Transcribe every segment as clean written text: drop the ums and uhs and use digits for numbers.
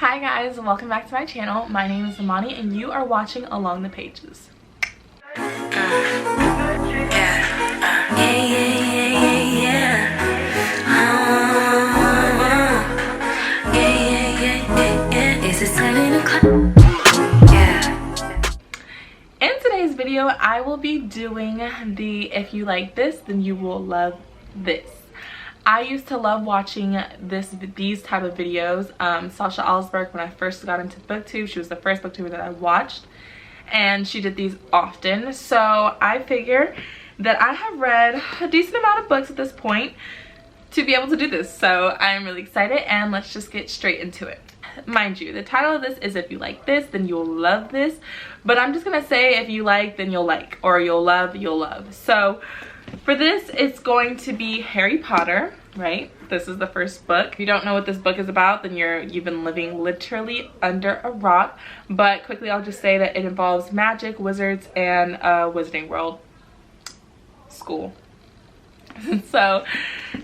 Hi guys, welcome back to my channel. My name is Imani and you are watching Along the Pages. In today's video, I will be doing the if you like this, then you will love this. I used to love watching these type of videos. Sasha Alsberg, when I first got into booktube, she was the first booktuber that I watched, and she did these often. So I figure that I have read a decent amount of books at this point to be able to do this. So I'm really excited, and let's just get straight into it. Mind you, the title of this is if you like this, then you'll love this, but I'm just gonna say if you like, then you'll like, or you'll love, you'll love. So for this, it's going to be Harry Potter, right? This is the first book. If you don't know what this book is about, then you've been living literally under a rock. But quickly, I'll just say that it involves magic, wizards, and Wizarding World school. So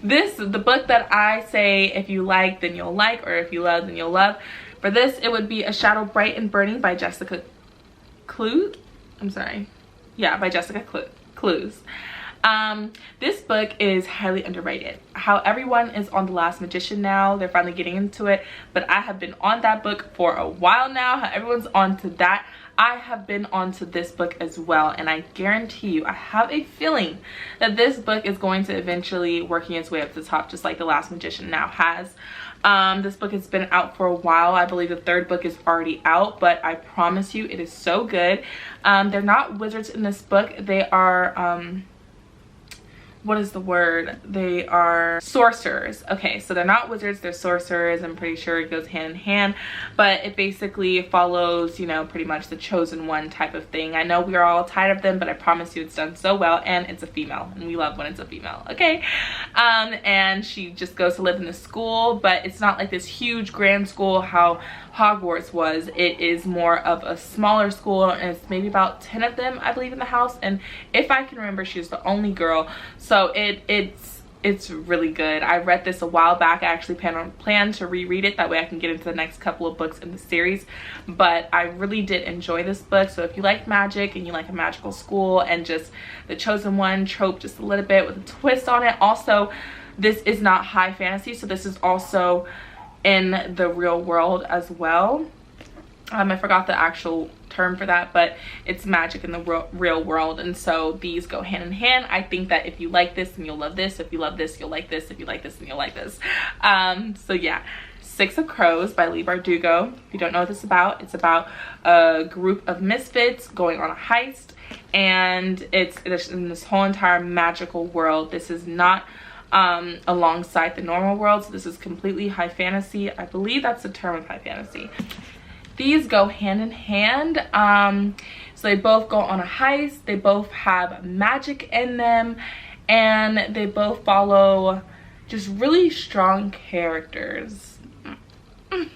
the book that I say if you like, then you'll like, or if you love, then you'll love. For this, it would be A Shadow Bright and Burning by Jessica Clues. I'm sorry. Yeah, by Jessica Clues. This book is highly underrated. How everyone is on The Last Magician now. They're finally getting into it, but I have been on that book for a while now. How everyone's on to that, I have been on to this book as well, and I guarantee you, I have a feeling that this book is going to eventually working its way up to the top, just like The Last Magician now has. This book has been out for a while. I believe the third book is already out, but I promise you it is so good. They're not wizards in this book. They are what is the word? They are sorcerers. Okay, so they're not wizards, they're sorcerers. I'm pretty sure it goes hand in hand, but it basically follows, you know, pretty much the chosen one type of thing. I know we are all tired of them, but I promise you it's done so well, and it's a female, and we love when it's a female, okay? And she just goes to live in the school, but it's not like this huge grand school how Hogwarts was. It is more of a smaller school, and it's maybe about 10 of them, I believe, in the house. And if I can remember, she's the only girl. So it's really good. I read this a while back. I actually plan to reread it. That way I can get into the next couple of books in the series. But I really did enjoy this book. So if you like magic and you like a magical school and just the chosen one trope just a little bit with a twist on it. Also, this is not high fantasy. So this is also in the real world as well. I forgot the actual term for that, but it's magic in the real world, and so these go hand in hand. I think that if you like this, then you'll love this. If you love this, you'll like this. If you like this, then you'll like this. So yeah, Six of Crows by Leigh Bardugo. If you don't know what this is about, it's about a group of misfits going on a heist, and it's in this whole entire magical world. This is not alongside the normal world, so this is completely high fantasy. I believe that's the term of high fantasy. These go hand in hand. So they both go on a heist, they both have magic in them, and they both follow just really strong characters. I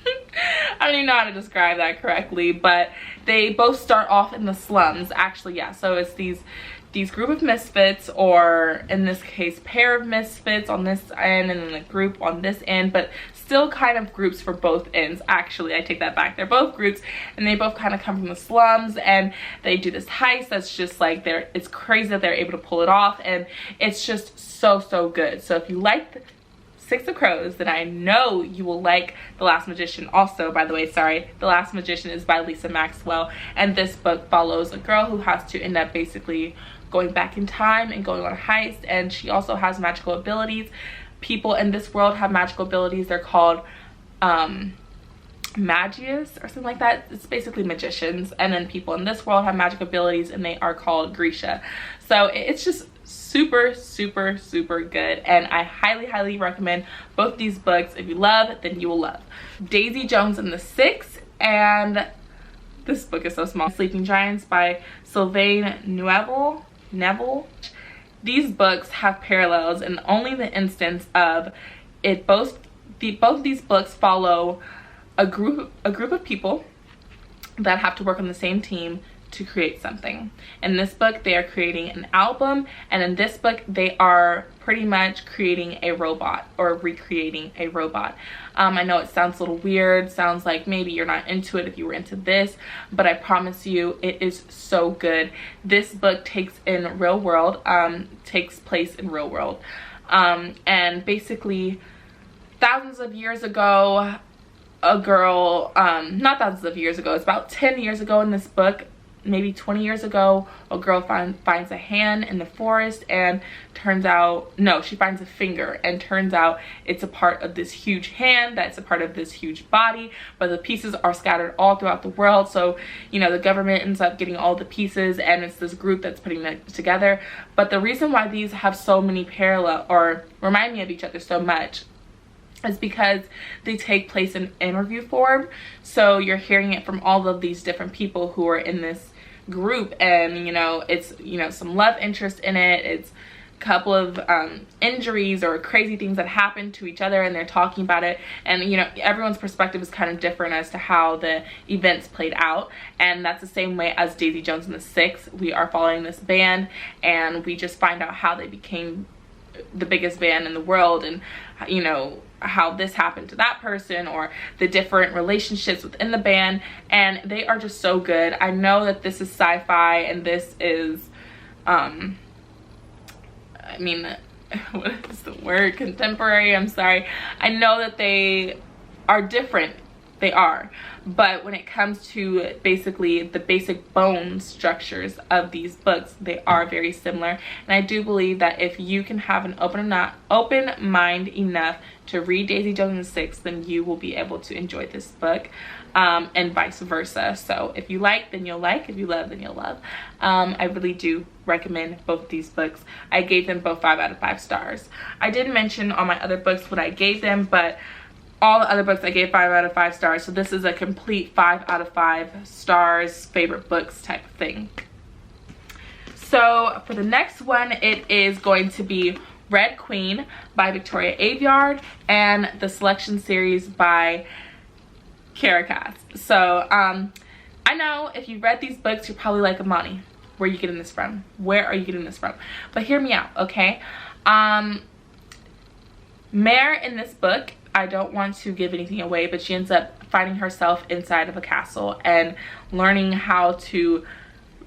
don't even know how to describe that correctly, but they both start off in the slums, actually. Yeah, so it's these group of misfits, or in this case pair of misfits on this end and then a group on this end, but still kind of groups for both ends. Actually, I take that back. They're both groups, and they both kind of come from the slums, and they do this heist that's just like it's crazy that they're able to pull it off, and it's just so good. So if you like Six of Crows, then I know you will like The Last Magician. Also, by the way, sorry, The Last Magician is by Lisa Maxwell, and this book follows a girl who has to end up basically going back in time and going on a heist, and she also has magical abilities. People in this world have magical abilities. They're called Magius or something like that. It's basically magicians, and then people in this world have magic abilities, and they are called Grisha. So it's just super good, and I highly recommend both these books. If you love, then you will love. Daisy Jones and the Six, and this book is so small. Sleeping Giants by Sylvain Neuvel. These books have parallels in only the instance of it. Both of these books follow a group of people that have to work on the same team to create something. In this book, they are creating an album, and in this book, they are pretty much creating a robot or recreating a robot. I know it sounds a little weird, sounds like maybe you're not into it if you were into this, but I promise you it is so good. This book takes place in real world, and basically thousands of years ago, a girl, not thousands of years ago, it's about 10 years ago in this book, maybe 20 years ago, a girl finds a hand in the forest, and turns out, no, she finds a finger, and turns out it's a part of this huge hand that's a part of this huge body, but the pieces are scattered all throughout the world. So, you know, the government ends up getting all the pieces, and it's this group that's putting it together. But the reason why these have so many parallel, or remind me of each other so much, is because they take place in interview form. So you're hearing it from all of these different people who are in this group, and you know, it's, you know, some love interest in it, it's a couple of injuries or crazy things that happen to each other, and they're talking about it, and you know, everyone's perspective is kind of different as to how the events played out. And that's the same way as Daisy Jones and the Six. We are following this band, and we just find out how they became the biggest band in the world, and you know, how this happened to that person, or the different relationships within the band. And they are just so good. I know that this is sci-fi, and this is I mean, what is the word, contemporary, I'm sorry. I know that they are different, they are, but when it comes to basically the basic bone structures of these books, they are very similar. And I do believe that if you can have an open mind enough to read Daisy Jones and the Six, then you will be able to enjoy this book, and vice versa. So if you like, then you'll like. If you love, then you'll love. I really do recommend both of these books. I gave them both 5 out of 5 stars. I did mention on my other books what I gave them, but all the other books I gave 5 out of 5 stars. So this is a complete 5 out of 5 stars, favorite books type of thing. So for the next one, it is going to be Red Queen by Victoria Aveyard and the Selection Series by Kiera Cass. So I know if you read these books, you're probably like, Imani, where are you getting this from? Where are you getting this from? But hear me out, okay? Mare in this book, I don't want to give anything away, but she ends up finding herself inside of a castle and learning how to,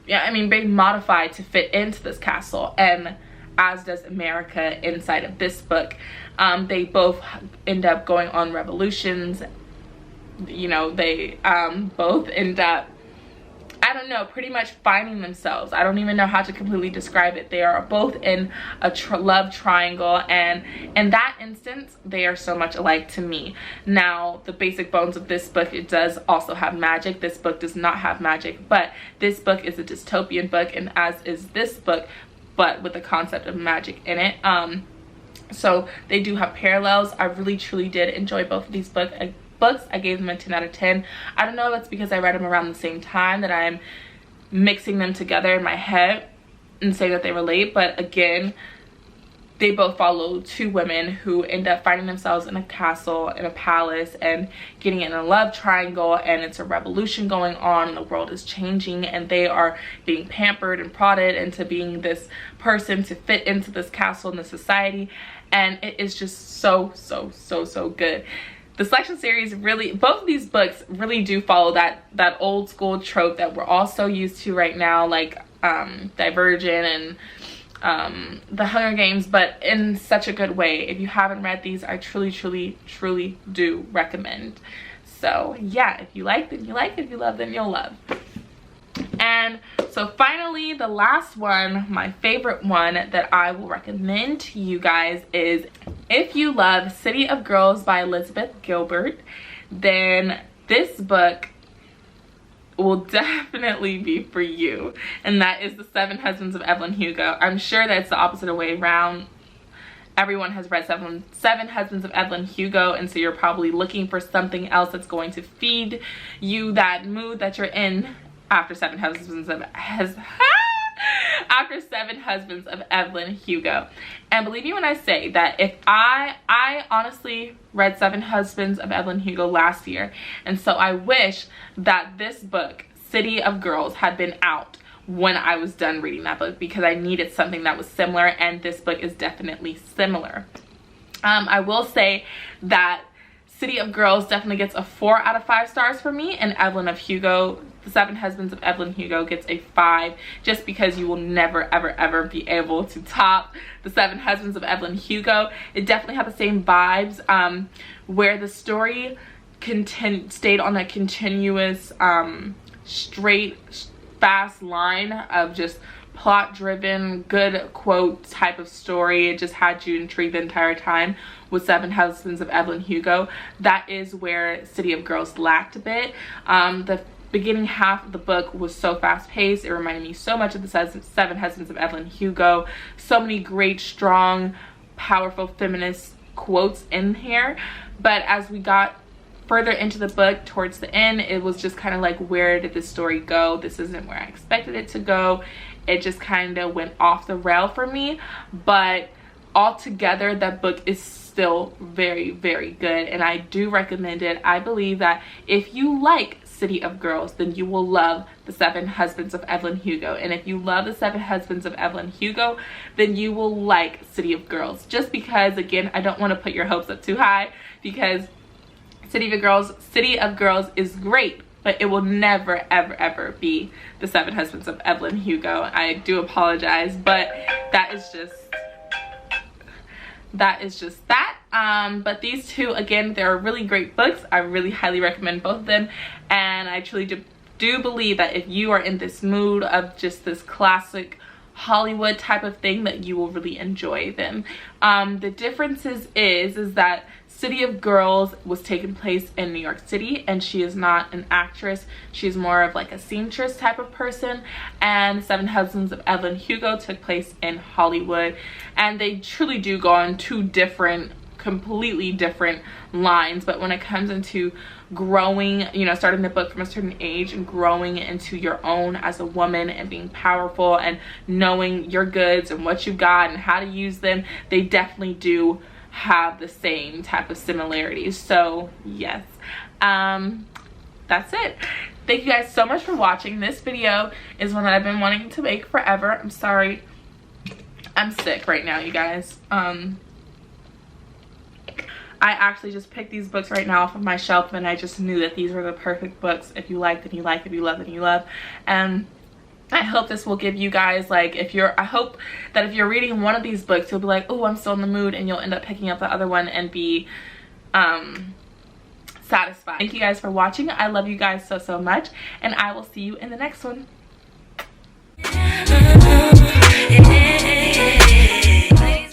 being modified to fit into this castle, and as does America inside of this book. They both end up going on revolutions. You know, they both end up, I don't know, pretty much finding themselves. I don't even know how to completely describe it. They are both in a love triangle, and in that instance, they are so much alike to me. Now, the basic bones of this book, it does also have magic. This book does not have magic, but this book is a dystopian book, and as is this book, but with the concept of magic in it. So they do have parallels. I really truly did enjoy both of these books. I gave them a 10 out of 10. I don't know if it's because I read them around the same time that I'm mixing them together in my head and saying that they relate, but again, they both follow 2 women who end up finding themselves in a castle, in a palace, and getting in a love triangle, and it's a revolution going on, and the world is changing, and they are being pampered and prodded into being this person to fit into this castle and the society, and it is just so good. The Selection Series really, both of these books really do follow that old school trope that we're all so used to right now, like Divergent and The Hunger Games, but in such a good way. If you haven't read these, I truly do recommend. So yeah, if you like, then you like. If you love, then you'll love. And so finally, the last one, my favorite one that I will recommend to you guys is, if you love City of Girls by Elizabeth Gilbert, then this book will definitely be for you. And that is The 7 Husbands of Evelyn Hugo. I'm sure that's the opposite way around. Everyone has read Seven Husbands of Evelyn Hugo, and so you're probably looking for something else that's going to feed you that mood that you're in after Seven Husbands of Evelyn Hugo. And believe me when I say that if I honestly read 7 Husbands of Evelyn Hugo last year, and so I wish that this book, City of Girls had been out when I was done reading that book, because I needed something that was similar, and this book is definitely similar. I will say that City of Girls definitely gets a 4 out of 5 stars for me, and Evelyn of Hugo, The Seven Husbands of Evelyn Hugo, gets a 5, just because you will never ever be able to top The Seven Husbands of Evelyn Hugo. It definitely had the same vibes, where the story stayed on a continuous straight fast line of just plot driven, good quote type of story. It just had you intrigued the entire time. With Seven Husbands of Evelyn Hugo, that is where City of Girls lacked a bit. The beginning half of the book was so fast paced. It reminded me so much of the Seven Husbands of Evelyn Hugo. So many great, strong, powerful feminist quotes in here. But as we got further into the book towards the end, it was just kind of like, where did this story go? This isn't where I expected it to go. It just kind of went off the rail for me. But altogether, that book is still very good, and I do recommend it. I believe that if you like City of Girls, then you will love The Seven Husbands of Evelyn Hugo, and if you love The Seven Husbands of Evelyn Hugo, then you will like City of Girls. Just because, again, I don't want to put your hopes up too high, because City of Girls is great, but it will never ever be The Seven Husbands of Evelyn Hugo. I do apologize, but that is just that. But these two, again, they're really great books. I really highly recommend both of them, and I truly do believe that if you are in this mood of just this classic Hollywood type of thing, that you will really enjoy them. The differences is that City of Girls was taking place in New York City, and she is not an actress. She's more of like a seamstress type of person. And Seven Husbands of Evelyn Hugo took place in Hollywood, and they truly do go on two different, completely different lines. But when it comes into growing, you know, starting the book from a certain age and growing into your own as a woman and being powerful and knowing your goods and what you got and how to use them, they definitely do have the same type of similarities. So yes, that's it. Thank you guys so much for watching. This video is one that I've been wanting to make forever. I'm sorry, I'm sick right now, you guys. I actually just picked these books right now off of my shelf, and I just knew that these were the perfect books. If you like, then you like. If you love, then you love. And I hope this will give you guys, like, I hope that if you're reading one of these books, you'll be like, oh, I'm still in the mood, and you'll end up picking up the other one and be satisfied. Thank you guys for watching. I love you guys so much, and I will see you in the next one.